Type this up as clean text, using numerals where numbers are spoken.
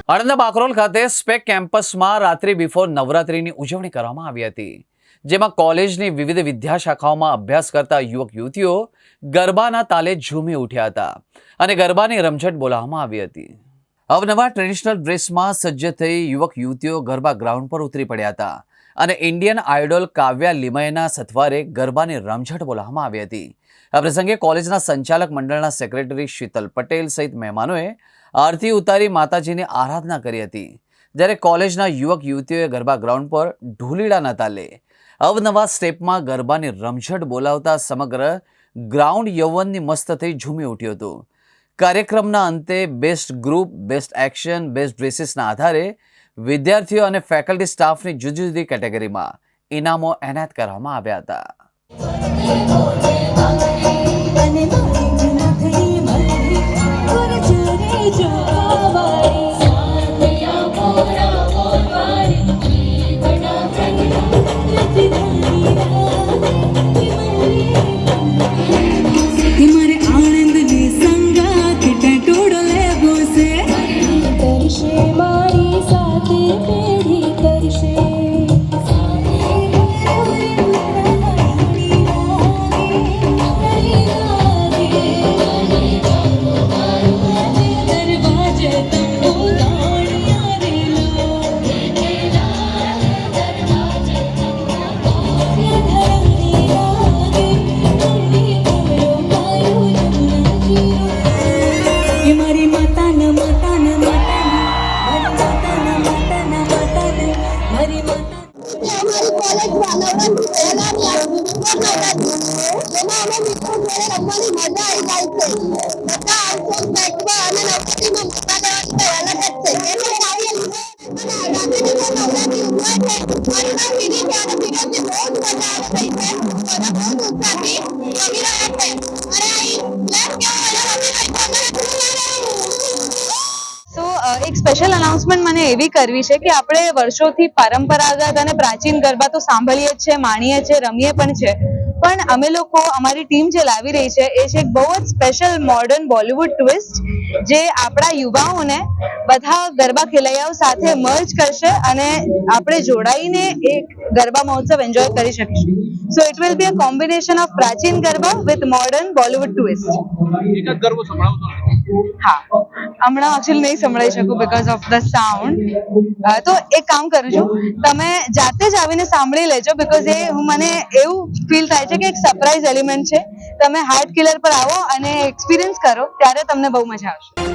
આણંદના બાકરોલ ખાતે સ્પેક કેમ્પસમાં રાત્રિ બિફોર નવરાત્રિની ઉજવણી કરવામાં આવી હતી, જેમાં કોલેજની વિવિધ વિદ્યાશાખાઓમાં અભ્યાસ કરતા યુવક યુવતીઓ ગરબાના તાલે ઝૂમી ઉઠ્યા હતા અને ગરબાની રમઝટ બોલાવવામાં આવી હતી. અવનવા ટ્રેડિશનલ ડ્રેસમાં સજ્જ થઈ યુવક યુવતીઓ ગરબા ગ્રાઉન્ડ પર ઉતરી પડ્યા હતા અને ઇન્ડિયન આઇડોલ કાવ્યા લીમયના સથવારે ગરબાની રમઝટ બોલાવવામાં આવી હતી. આ પ્રસંગે કોલેજના સંચાલક મંડળના સેક્રેટરી શીતલ પટેલ સહિત મહેમાનોએ આરતી ઉતારી માતાજીની આરાધના કરી હતી, જ્યારે કોલેજના યુવક યુવતીઓએ ગરબા ગ્રાઉન્ડ પર ઢોલીડાના તાલે અવનવા સ્ટેપમાં ગરબાની રમઝટ બોલાવતા સમગ્ર ગ્રાઉન્ડ યૌવનની મસ્ત થઈ ઝૂમી ઉઠ્યું હતું. કાર્યક્રમના અંતે best group, best action, best ડ્રેસીસના આધારે વિદ્યાર્થીઓ અને ફેકલ્ટી સ્ટાફની જુદી જુદી કેટેગરીમાં ઇનામો એનાયત કરવામાં આવ્યા હતા. એક સ્પેશિયલ અનાઉન્સમેન્ટ મને એવી કરવી છે કે આપણે વર્ષોથી પરંપરાગત અને પ્રાચીન ગરબા તો સાંભળીએ જ છે, માણીએ છે, રમીએ પણ છે, પણ અમે લોકો અમારી ટીમ જે લાવી રહી છે એ છે એક બહુ જ સ્પેશિયલ મોડર્ન બોલિવૂડ ટ્વિસ્ટ, જે આપણા યુવાઓને બધા ગરબા ખેલૈયાઓ સાથે મર્જ કરશે અને આપણે જોડાઈને એક ગરબા મહોત્સવ એન્જોય કરી શકીશું. So it will be a combination of પ્રાચીન garba with modern Bollywood twist. હા, હમણાં એકચ્યુઅલી નહીં સંભળાઈ શકું બીકોઝ ઓફ ધ સાઉન્ડ. તો એક કામ કરું છું, તમે જાતે જ આવીને સાંભળી લેજો, બીકોઝ એ મને એવું ફીલ થાય છે કે એક સરપ્રાઈઝ એલિમેન્ટ છે. તમે હાર્ટ કિલર પર આવો અને એક્સપિરિયન્સ કરો, ત્યારે તમને બહુ મજા આવશે.